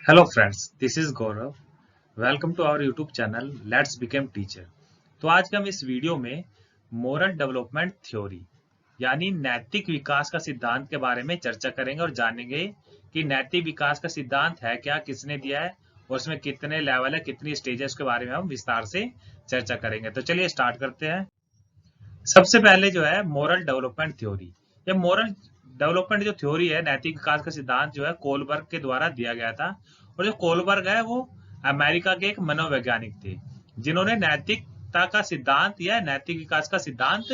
Hello friends, this is Gaurav. Welcome to our YouTube channel let's become teacher. तो आज हम इस वीडियो में मोरल डेवलपमेंट थ्योरी यानी नैतिक विकास का सिद्धांत के बारे में चर्चा करेंगे और जानेंगे कि नैतिक विकास का सिद्धांत है क्या, किसने दिया है और उसमें कितने लेवल है, कितनी स्टेज है, उसके बारे में हम विस्तार से चर्चा करेंगे। तो चलिए स्टार्ट करते हैं। सबसे पहले जो है मोरल डेवलपमेंट थ्योरी। ये मोरल डेवलपमेंट जो थ्योरी है, नैतिक विकास का सिद्धांत जो है कोलबर्ग के द्वारा दिया गया था। और जो कोलबर्ग है वो अमेरिका के एक मनोवैज्ञानिक थे जिन्होंने नैतिकता का सिद्धांत या नैतिक विकास का सिद्धांत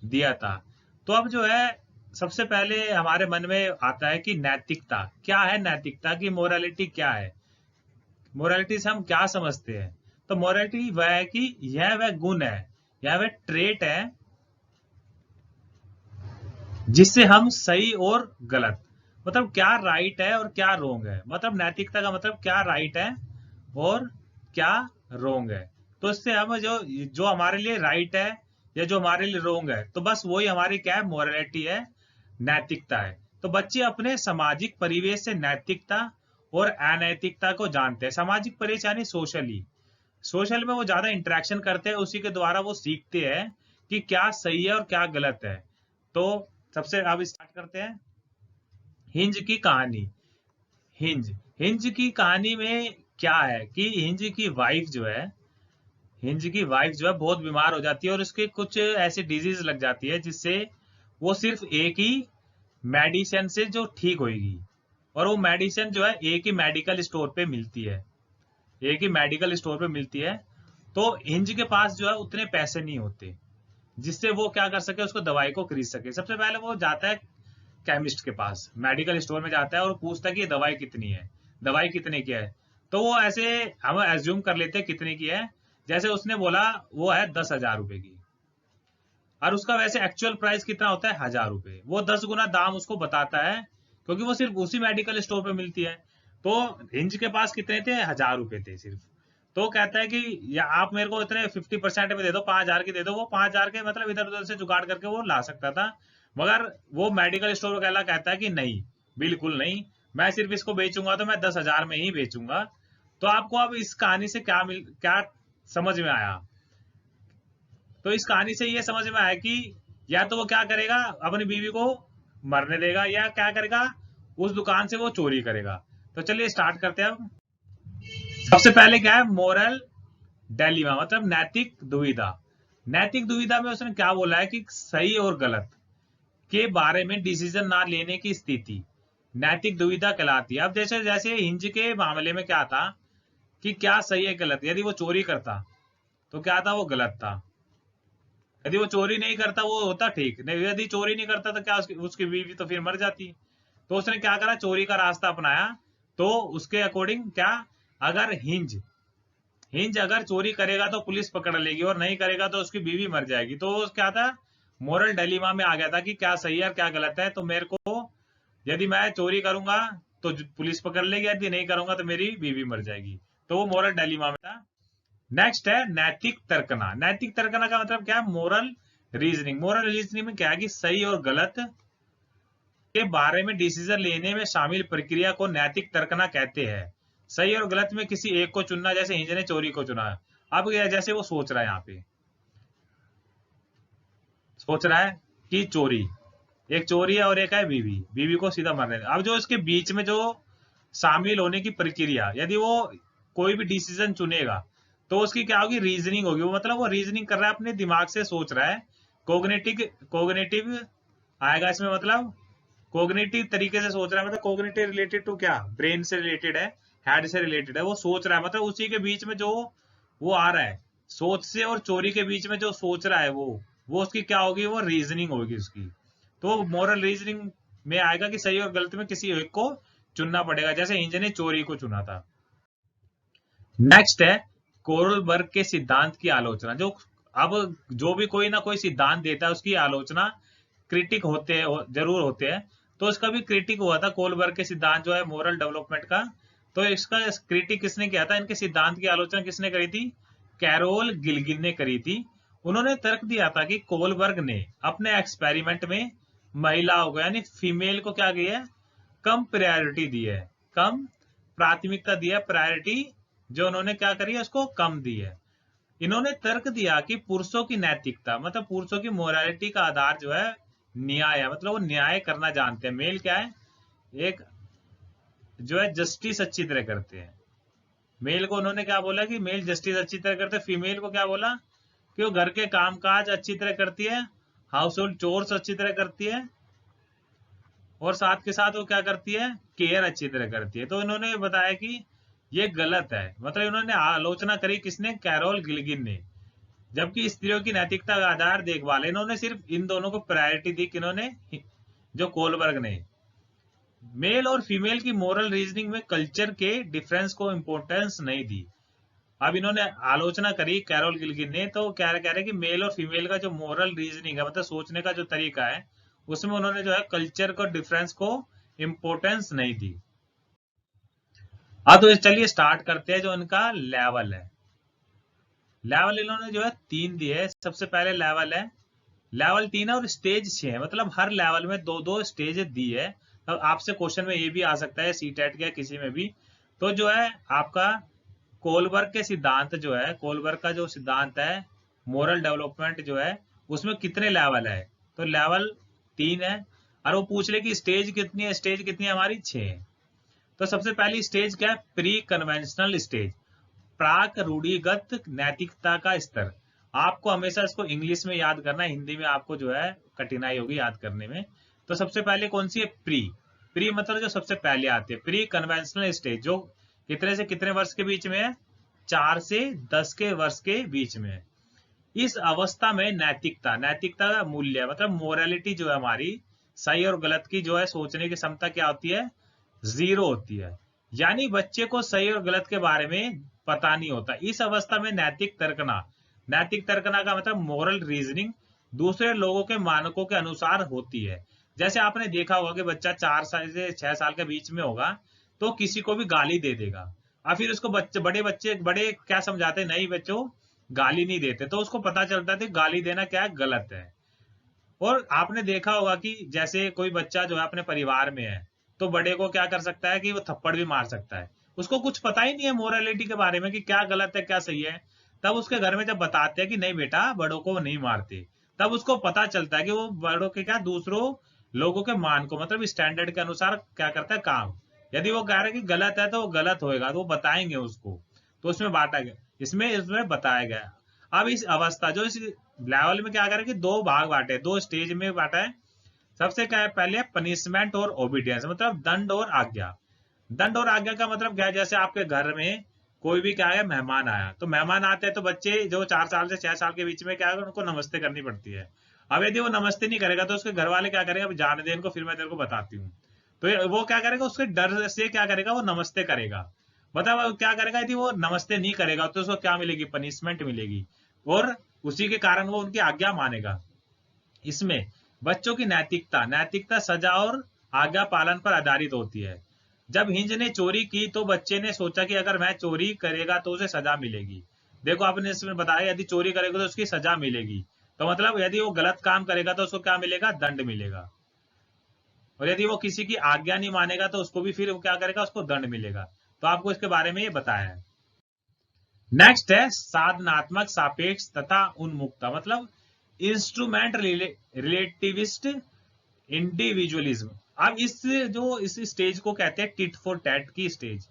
दिया था। तो अब जो है सबसे पहले हमारे मन में आता है कि नैतिकता क्या है, नैतिकता की मोरालिटी क्या है, मोरालिटी से हम क्या समझते हैं। तो मोरालिटी वह है कि यह वह गुण है, यह वह ट्रेट है जिससे हम सही और गलत, मतलब क्या राइट है और क्या रोंग है, मतलब नैतिकता का मतलब क्या राइट है और क्या रोंग है। तो इससे हम जो जो हमारे लिए राइट है या जो हमारे लिए रोंग है, तो बस वही हमारी क्या है, मोरालिटी है, नैतिकता है। तो बच्चे अपने सामाजिक परिवेश से नैतिकता और अनैतिकता को जानते हैं। सामाजिक परिवेश यानी सोशली, सोशल में वो ज्यादा इंटरेक्शन करते हैं, उसी के द्वारा वो सीखते हैं कि क्या सही है और क्या गलत है। तो सबसे अब स्टार्ट करते हैं हिंज की कहानी। हिंज हिंज की कहानी में क्या है कि हिंज की वाइफ जो है बहुत बीमार हो जाती है और उसके कुछ ऐसी डिजीज लग जाती है जिससे वो सिर्फ एक ही मेडिसिन से जो ठीक होगी। और वो मेडिसिन जो है एक ही मेडिकल स्टोर पे मिलती है, एक ही मेडिकल स्टोर पे मिलती है। तो हिंज के पास जो है उतने पैसे नहीं होते जिससे वो क्या कर सके, उसको दवाई को खरीद सके। सबसे पहले वो जाता है केमिस्ट के पास, मेडिकल स्टोर में जाता है और पूछता है कि ये दवाई कितनी है, दवाई कितने की है। तो वो ऐसे हम एज्यूम कर लेते हैं कितने की है, जैसे उसने बोला वो है 10,000 रुपए की, और उसका वैसे एक्चुअल प्राइस कितना होता है, 1,000 रुपए। वो 10 गुना दाम उसको बताता है क्योंकि वो सिर्फ उसी मेडिकल स्टोर पे मिलती है। तो हिंज के पास कितने थे, 1,000 रुपए थे सिर्फ। तो कहता है कि या आप मेरे को इतने 50% में दे दो, 5,000 की दे दो। वो 5,000 के मतलब इधर उधर से जुगाड़ करके वो ला सकता था, मगर वो मेडिकल स्टोर वाला कहता है कि नहीं, बिल्कुल नहीं, मैं सिर्फ इसको बेचूंगा तो मैं 10,000 में ही बेचूंगा। तो आपको अब इस कहानी से क्या समझ में आया। तो इस कहानी से ये समझ में आया कि या तो वो क्या करेगा, अपनी बीवी को मरने देगा, या क्या करेगा, उस दुकान से वो चोरी करेगा। तो चलिए स्टार्ट करते हैं अब। सबसे पहले क्या है, मोरल डेलीमा मतलब नैतिक दुविधा। नैतिक दुविधा में उसने क्या बोला है कि सही और गलत के बारे में डिसीजन ना लेने की स्थिति नैतिक दुविधा कहलाती है। अब जैसे जैसे हिंज के मामले में क्या था कि क्या सही है गलत, यदि वो चोरी करता तो क्या था, वो गलत था। यदि वो चोरी नहीं करता वो होता ठीक, नहीं यदि चोरी नहीं करता तो क्या उसकी बीवी तो फिर मर जाती। तो उसने क्या करा, चोरी का रास्ता अपनाया। तो उसके अकॉर्डिंग क्या, अगर हिंज हिंज अगर चोरी करेगा तो पुलिस पकड़ लेगी और नहीं करेगा तो उसकी बीवी मर जाएगी। तो वो क्या था, मोरल डिलेमा में आ गया था कि क्या सही है और क्या गलत है। तो मेरे को यदि मैं चोरी करूंगा तो पुलिस पकड़ लेगी, यदि नहीं करूंगा तो मेरी बीवी मर जाएगी। तो वो मोरल डिलेमा में था। नेक्स्ट है नैतिक तर्कना। नैतिक तर्कना का मतलब क्या है, मोरल रीजनिंग। मोरल रीजनिंग में क्या है कि सही और गलत के बारे में डिसीजन लेने में शामिल प्रक्रिया को नैतिक तर्कना कहते हैं। सही और गलत में किसी एक को चुनना, जैसे हिंज ने चोरी को चुना। अब जैसे वो सोच रहा है, यहाँ पे सोच रहा है कि चोरी, एक चोरी है और एक है बीवी, बीवी को सीधा मरने दे। अब जो इसके बीच में जो शामिल होने की प्रक्रिया, यदि वो कोई भी डिसीजन चुनेगा तो उसकी क्या होगी, रीजनिंग होगी। वो मतलब वो रीजनिंग कर रहा है, अपने दिमाग से सोच रहा है। कोग्निटिव कोग्निटिव आएगा इसमें, मतलब कोग्निटिव तरीके से सोच रहा है। मतलब कोग्निटिव रिलेटेड टू क्या, ब्रेन से रिलेटेड है, हेड से रिलेटेड है। वो सोच रहा है, मतलब उसी के बीच में जो वो आ रहा है, सोच से और चोरी के बीच में जो सोच रहा है वो उसकी क्या होगी, वो रीजनिंग होगी उसकी। तो मोरल रीजनिंग में आएगा कि सही और गलत में किसी एक को चुनना पड़ेगा, जैसे इंजन ने चोरी को चुना था। नेक्स्ट है कोरलबर्ग के सिद्धांत की आलोचना। जो अब जो भी कोई ना कोई सिद्धांत देता है उसकी आलोचना क्रिटिक जरूर होते हैं। तो इसका भी क्रिटिक हुआ था, कोलबर्ग के सिद्धांत जो है मोरल डेवलपमेंट का। तो इसका क्रिटिक किसने किया था, इनके सिद्धांत की आलोचना किसने करी थी, कैरोल गिलगिन ने करी थी। उन्होंने तर्क दिया था कि कोलबर्ग ने अपने एक्सपेरिमेंट में महिलाओं को यानी फीमेल को क्या किया है, कम प्रायोरिटी दी है, कम प्राथमिकता दी है, प्रायोरिटी जो उन्होंने क्या करी है उसको कम दी है। इन्होंने तर्क दिया कि पुरुषों की नैतिकता मतलब पुरुषों की मोरालिटी का आधार जो है न्याय है, मतलब वो न्याय करना जानते हैं। मेल क्या है, एक जो है जस्टिस अच्छी तरह करते हैं। मेल को उन्होंने क्या बोला कि मेल जस्टिस अच्छी तरह करते हैं। फीमेल को क्या बोला कि वो घर के कामकाज अच्छी तरह करती है, हाउस होल्ड चोर्स अच्छी तरह करती है, और साथ के साथ वो क्या करती है, केयर अच्छी तरह करती है। तो इन्होंने बताया कि ये गलत है, मतलब इन्होंने आलोचना करी किसने, कैरोल गिलगिन ने। जबकि स्त्रियों की नैतिकता का आधार देखभाल, इन्होंने सिर्फ इन दोनों को प्रायोरिटी दी, किन्होंने, जो कोलबर्ग ने। मेल और फीमेल की मोरल रीजनिंग में कल्चर के डिफरेंस को इंपॉर्टेंस नहीं दी। अब इन्होंने आलोचना करी कैरोल गिलगिन ने, तो क्या कह रहे हैं कि मेल और फीमेल का जो मोरल रीजनिंग है, मतलब सोचने का जो तरीका है, उसमें उन्होंने जो है कल्चर को डिफरेंस को इंपॉर्टेंस नहीं दी। हाँ, तो चलिए स्टार्ट करते हैं। जो इनका लेवल है, लेवल इन्होंने जो है 3 दिए है। सबसे पहले लेवल है, लेवल 3 है और स्टेज 6 है, मतलब हर लेवल में 2-2 स्टेज दी है। अब आपसे क्वेश्चन में ये भी आ सकता है सीटेट के किसी में भी। तो जो है आपका कोलबर्ग के सिद्धांत जो है, कोलबर्ग का जो सिद्धांत है मोरल डेवलपमेंट जो है, उसमें कितने लेवल है, तो लेवल 3 है। और वो पूछ ले कि स्टेज कितनी है, स्टेज कितनी है हमारी, 6 है। तो सबसे पहली स्टेज क्या है, प्री कन्वेंशनल स्टेज, प्राक रूढ़िगत नैतिकता का स्तर। आपको हमेशा इसको इंग्लिश में याद करना है, हिंदी में आपको जो है कठिनाई होगी याद करने में। तो सबसे पहले कौन सी है, प्री। प्री मतलब जो सबसे पहले आती है, प्री कन्वेंशनल स्टेज, जो कितने से कितने वर्ष के बीच में है, 4 से 10 के वर्ष के बीच में है। इस अवस्था में नैतिकता, नैतिकता का मूल्य मतलब मोरालिटी जो है हमारी, सही और गलत की जो है सोचने की क्षमता क्या होती है, 0 होती है। यानी बच्चे को सही और गलत के बारे में पता नहीं होता। इस अवस्था में नैतिक तर्कना, नैतिक तर्कना का मतलब मोरल रीजनिंग दूसरे लोगों के मानकों के अनुसार होती है। जैसे आपने देखा होगा कि बच्चा 4 साल से 6 साल के बीच में होगा तो किसी को भी गाली दे देगा, और फिर उसको बच्चे बड़े क्या समझाते हैं, नहीं बच्चों गाली नहीं देते, तो उसको पता चलता है कि गाली देना क्या है, गलत है। और आपने देखा होगा कि जैसे कोई बच्चा जो है अपने परिवार में है, तो बड़े को क्या कर सकता है कि वो थप्पड़ भी मार सकता है। उसको कुछ पता ही नहीं है मोरालिटी के बारे में कि क्या गलत है क्या सही है। तब उसके घर में जब बताते हैं कि नहीं बेटा बड़ों को नहीं मारते, तब उसको पता चलता है कि वो बड़ों के क्या, दूसरों लोगों के मान को मतलब स्टैंडर्ड के अनुसार क्या करता है काम। यदि वो कह रहा है कि गलत है तो वो गलत होएगा, तो वो बताएंगे उसको। तो उसमें बांटा गया, इसमें इसमें बताया गया। अब इस अवस्था जो इस लेवल में क्या करें कि 2 भाग बांटे, 2 स्टेज में बांटा है। सबसे क्या है, पहले पनिशमेंट और ओबीडियंस, मतलब दंड और आज्ञा। दंड और आज्ञा का मतलब क्या है, जैसे आपके घर में कोई भी क्या है, मेहमान आया, तो मेहमान आते हैं तो बच्चे जो 4 साल से 6 साल के बीच में क्या है, उनको नमस्ते करनी पड़ती है। अब यदि वो नमस्ते नहीं करेगा तो उसके घर वाले क्या करेंगे, अब जाने दे इनको, फिर मैं तेरे को बताती हूँ। तो वो क्या करेगा, उसके डर से क्या करेगा, वो नमस्ते करेगा। मतलब क्या करेगा, यदि वो नमस्ते नहीं करेगा तो उसको क्या मिलेगी, पनिशमेंट मिलेगी, और उसी के कारण वो उनकी आज्ञा मानेगा। इसमें बच्चों की नैतिकता, नैतिकता सजा और आज्ञा पालन पर आधारित होती है। जब हिंज ने चोरी की तो बच्चे ने सोचा कि अगर मैं चोरी करेगा तो उसे सजा मिलेगी। देखो आपने इसमें बताया यदि चोरी करेगा तो उसकी सजा मिलेगी, तो मतलब यदि वो गलत काम करेगा तो उसको क्या मिलेगा, दंड मिलेगा। और यदि वो किसी की आज्ञा नहीं मानेगा तो उसको भी फिर वो क्या करेगा, उसको दंड मिलेगा। तो आपको इसके बारे में ये बताया है। नेक्स्ट है साधनात्मक सापेक्ष तथा उन्मुक्ता, मतलब इंस्ट्रूमेंट रिलेटिविस्ट इंडिविजुअलिज्म। अब इस स्टेज को कहते हैं टिट फॉर टैट की स्टेज।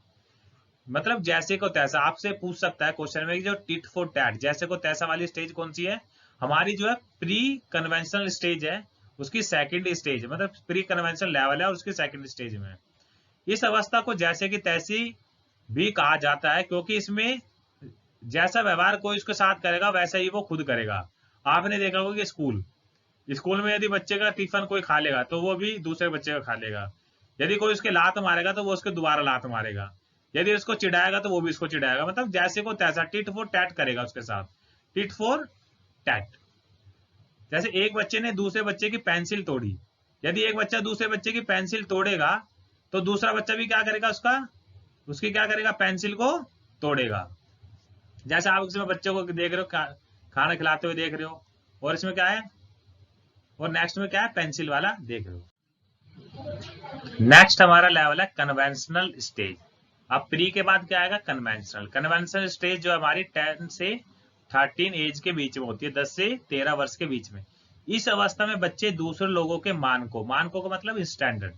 मतलब जैसे को तैसा, आपसे पूछ सकता है क्वेश्चन में कि जो टिट फॉर टैट, जैसे को तैसा वाली स्टेज कौन सी है, हमारी जो है प्री कन्वेंशनल स्टेज है, उसकी सेकंड स्टेज है, मतलब प्री कन्वेंशनल लेवल है और उसकी सेकंड स्टेज में। इस अवस्था को जैसे की तैसी भी कहा जाता है क्योंकि इसमें जैसा व्यवहार कोई उसके साथ करेगा वैसा ही वो खुद करेगा। आपने देखा होगा कि स्कूल स्कूल में यदि बच्चे का टिफिन कोई खा लेगा तो वो भी दूसरे बच्चे का खा लेगा। यदि कोई उसके लात मारेगा तो वो उसके दोबारा लात मारेगा। यदि उसको चिढ़ाएगा तो वो भी उसको चिढ़ाएगा, मतलब जैसे को तैसा टिट फॉर टैट करेगा उसके साथ, टिट फॉर टैट। जैसे एक बच्चे ने दूसरे बच्चे की पेंसिल तोड़ी, यदि एक बच्चा दूसरे बच्चे की पेंसिल तोड़ेगा तो दूसरा बच्चा भी क्या करेगा, उसकी क्या करेगा, पेंसिल को तोड़ेगा। जैसे आप इसमें बच्चों को देख रहे हो, खाना खिलाते हुए देख रहे हो, और इसमें क्या है, और नेक्स्ट में क्या है, पेंसिल वाला देख रहे हो। नेक्स्ट हमारा लेवल है कन्वेंशनल स्टेज। अब प्री के बाद क्या आएगा, कन्वेंशनल। कन्वेंशनल स्टेज जो हमारी 10 से 13 एज के बीच में होती है, 10 से 13 वर्ष के बीच में। इस अवस्था में बच्चे दूसरे लोगों के मानकों को मतलब स्टैंडर्ड,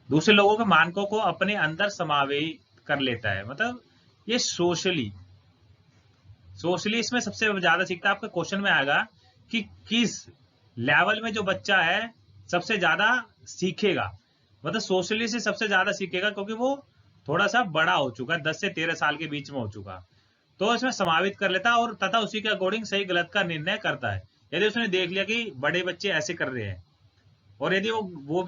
दूसरे लोगों के मानकों को अपने अंदर समावेश कर लेता है। मतलब ये सोशली इसमें सबसे ज्यादा सीखता है। आपके क्वेश्चन में आएगा कि किस लेवल में जो बच्चा है सबसे ज्यादा सीखेगा, मतलब सोशली से सबसे ज्यादा सीखेगा, क्योंकि वो थोड़ा सा बड़ा हो चुका है, 10 से 13 साल के बीच में हो चुका, तो इसमें समावित कर लेता है और तथा उसी के अकॉर्डिंग सही गलत का निर्णय करता है। यदि उसने देख लिया कि बड़े बच्चे ऐसे कर रहे हैं, और यदि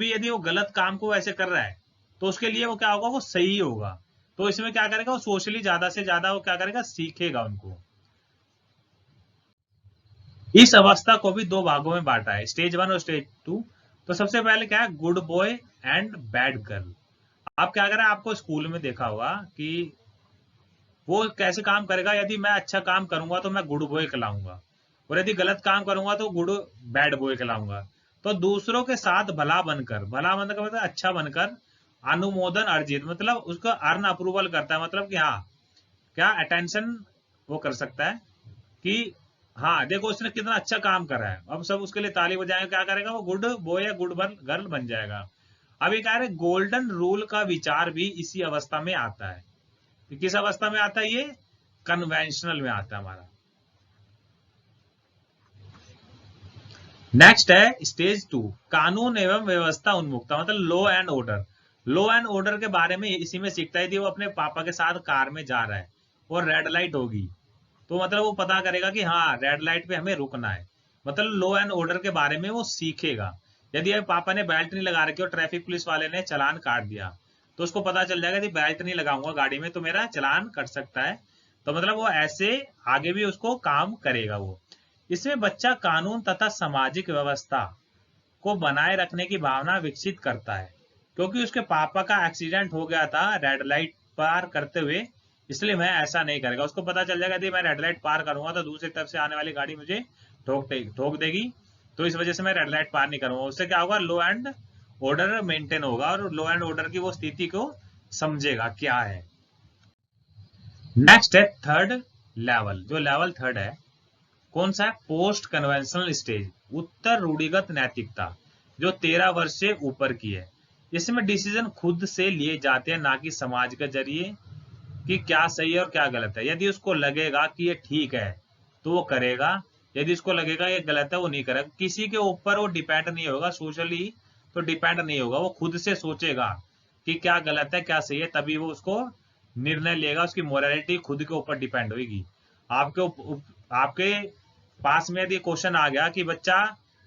यदि वो गलत काम को ऐसे कर रहा है, तो उसके लिए वो क्या होगा, वो सही होगा। तो इसमें क्या करेगा, वो सोशली ज्यादा से ज्यादा वो क्या करेगा, सीखेगा उनको। इस अवस्था को भी दो भागों में बांटा है, स्टेज 1 और स्टेज 2। तो सबसे पहले क्या है, good boy and bad girl. आप क्या करें, आपको स्कूल में देखा होगा कि वो कैसे काम करेगा। यदि मैं अच्छा काम करूंगा तो मैं गुड बॉय कहलाऊंगा, और यदि गलत काम करूंगा तो बैड बॉय कहलाऊंगा। तो दूसरों के साथ भला बनकर मतलब अच्छा बनकर अनुमोदन अर्जित, मतलब उसका अर्न अप्रूवल करता है, मतलब कि हाँ क्या अटेंशन वो कर सकता है कि हाँ देखो उसने कितना अच्छा काम करा है, अब सब उसके लिए ताली बजाएंगे, क्या करेगा वो गुड बॉय या गुड गर्ल बन जाएगा। अब ये कह रहे गोल्डन रूल का विचार भी इसी अवस्था में आता है। तो किस अवस्था में आता है ये, कन्वेंशनल में आता है हमारा। नेक्स्ट है स्टेज 2, कानून एवं व्यवस्था उन्मुक्ता, मतलब law and order. Law and order के बारे में इसी में सीखता है। यदि वो अपने पापा के साथ कार में जा रहा है और रेड लाइट होगी, तो मतलब वो पता करेगा कि हाँ रेड लाइट पे हमें रुकना है, मतलब लॉ एंड ऑर्डर के बारे में वो सीखेगा। यदि पापा ने बेल्ट नहीं लगा रखी और ट्रैफिक पुलिस वाले ने चालान काट दिया, तो उसको पता चल जाएगा कि बेल्ट नहीं लगाऊंगा गाड़ी में तो मेरा चालान कट सकता है। तो मतलब वो ऐसे आगे भी उसको काम करेगा वो। इसमें बच्चा कानून तथा सामाजिक व्यवस्था को बनाए रखने की भावना विकसित करता है, क्योंकि उसके पापा का एक्सीडेंट हो गया था रेड लाइट पार करते हुए, इसलिए मैं ऐसा नहीं करेगा। उसको पता चल जाएगा कि मैं रेड लाइट पार करूंगा तो दूसरी तरफ से आने वाली गाड़ी मुझे ठोक देगी, तो इस वजह से मैं रेड लाइट पार नहीं करूंगा। उससे क्या होगा, लॉ एंड ऑर्डर मेंटेन होगा, और लॉ एंड ऑर्डर की वो स्थिति को समझेगा क्या है। नेक्स्ट है थर्ड लेवल। जो लेवल थर्ड है कौन सा है, पोस्ट कन्वेंशनल स्टेज, उत्तर रूढ़िगत नैतिकता, जो 13 वर्ष से ऊपर की है। इसमें डिसीजन खुद से लिए जाते हैं, ना कि समाज के जरिए कि क्या सही है और क्या गलत है। यदि उसको लगेगा कि ये ठीक है तो वो करेगा, यदि उसको लगेगा ये गलत है वो नहीं करेगा। किसी के ऊपर वो डिपेंड नहीं होगा, सोशली तो डिपेंड नहीं होगा, वो खुद से सोचेगा कि क्या गलत है क्या सही है, तभी वो उसको निर्णय लेगा। उसकी मोरालिटी खुद के ऊपर डिपेंड होगी। आपके पास में यदि क्वेश्चन आ गया कि बच्चा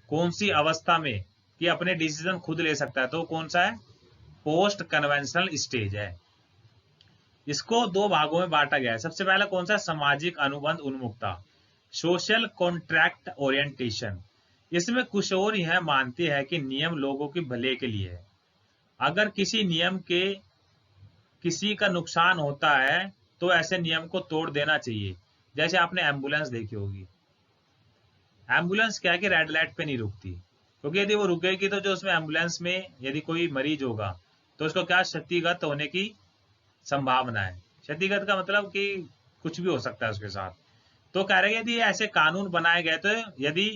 कौन सी अवस्था में कि अपने डिसीजन खुद ले सकता है, तो कौन सा है, पोस्ट कन्वेंशनल स्टेज है। इसको दो भागों में बांटा गया है। सबसे पहला कौन सा, सामाजिक अनुबंध उन्मुक्ता, सोशल कॉन्ट्रैक्ट ओरिएंटेशन। इसमें कुछ और यह मानते हैं कि नियम लोगों के भले के लिए है। अगर किसी नियम के किसी का नुकसान होता है तो ऐसे नियम को तोड़ देना चाहिए। जैसे आपने एम्बुलेंस देखी होगी, एम्बुलेंस क्या है कि रेड लाइट पे नहीं रुकती, क्योंकि यदि वो रुकेगी तो जो उसमें एम्बुलेंस में यदि कोई मरीज होगा तो उसको क्या क्षतिगत होने की संभावना है। क्षतिगत का मतलब कि कुछ भी हो सकता है उसके साथ। तो कह रहे हैं यदि ऐसे कानून बनाए गए तो यदि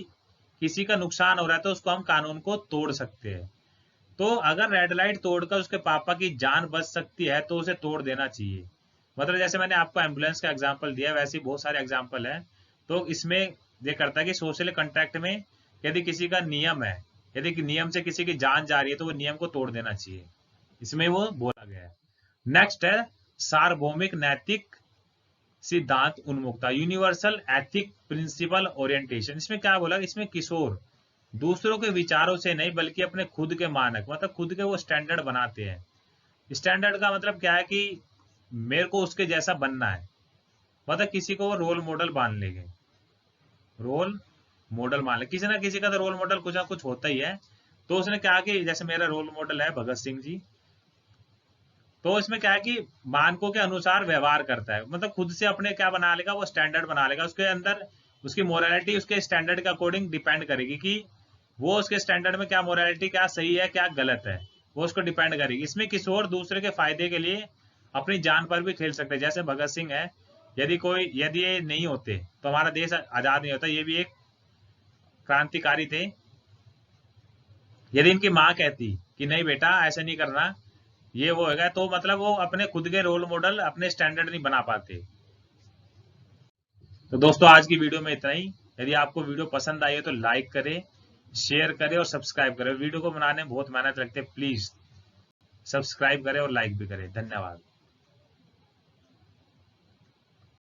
किसी का नुकसान हो रहा है तो उसको हम कानून को तोड़ सकते हैं। तो अगर रेड लाइट तोड़कर उसके पापा की जान बच सकती है तो उसे तोड़ देना चाहिए। मतलब जैसे मैंने आपको एम्बुलेंस का एग्जांपल दिया, वैसे ही बहुत सारे एग्जांपल हैं। तो इसमें ये करता है कि सोशल कॉन्ट्रैक्ट में यदि किसी का नियम है, यदि नियम से किसी की जान जा रही है तो वो नियम को तोड़ देना चाहिए, इसमें वो बोला गया है। नेक्स्ट है सार्वभौमिक नैतिक सिद्धांत उन्मुक्ता, यूनिवर्सल एथिक प्रिंसिपल ओरिएंटेशन। इसमें क्या बोला, इसमें किशोर दूसरों के विचारों से नहीं बल्कि अपने खुद के मानक, मतलब खुद के वो स्टैंडर्ड बनाते हैं। स्टैंडर्ड का मतलब क्या है कि मेरे को उसके जैसा बनना है, मतलब किसी को वो रोल मॉडल मान लेंगे, रोल मॉडल मान ले, किसी ना किसी का तो रोल मॉडल कुछ ना कुछ होता ही है। तो उसने कहा कि जैसे मेरा रोल मॉडल है भगत सिंह जी, तो इसमें क्या है कि मानकों के अनुसार व्यवहार करता है, मतलब खुद से अपने क्या बना लेगा, वो स्टैंडर्ड बना लेगा। उसके अंदर उसकी मोरालिटी उसके स्टैंडर्ड के अकॉर्डिंग डिपेंड करेगी कि वो उसके स्टैंडर्ड में क्या मोरालिटी, क्या सही है क्या गलत है। वो उसको डिपेंड करेगी। इसमें किशोर दूसरे के फायदे के लिए अपनी जान पर भी खेल सकते हैं। जैसे भगत सिंह है, यदि ये नहीं होते तो हमारा देश आजाद नहीं होता। ये भी एक क्रांतिकारी थे। यदि इनकी माँ कहती कि नहीं बेटा ऐसे नहीं करना, ये वो होगा, तो मतलब वो अपने खुद के रोल मॉडल, अपने स्टैंडर्ड नहीं बना पाते। तो दोस्तों आज की वीडियो में इतना ही। यदि आपको वीडियो पसंद आई है तो लाइक करें, शेयर करें और सब्सक्राइब करें। वीडियो को बनाने में बहुत मेहनत लगती है, प्लीज सब्सक्राइब करें और लाइक भी करें। धन्यवाद।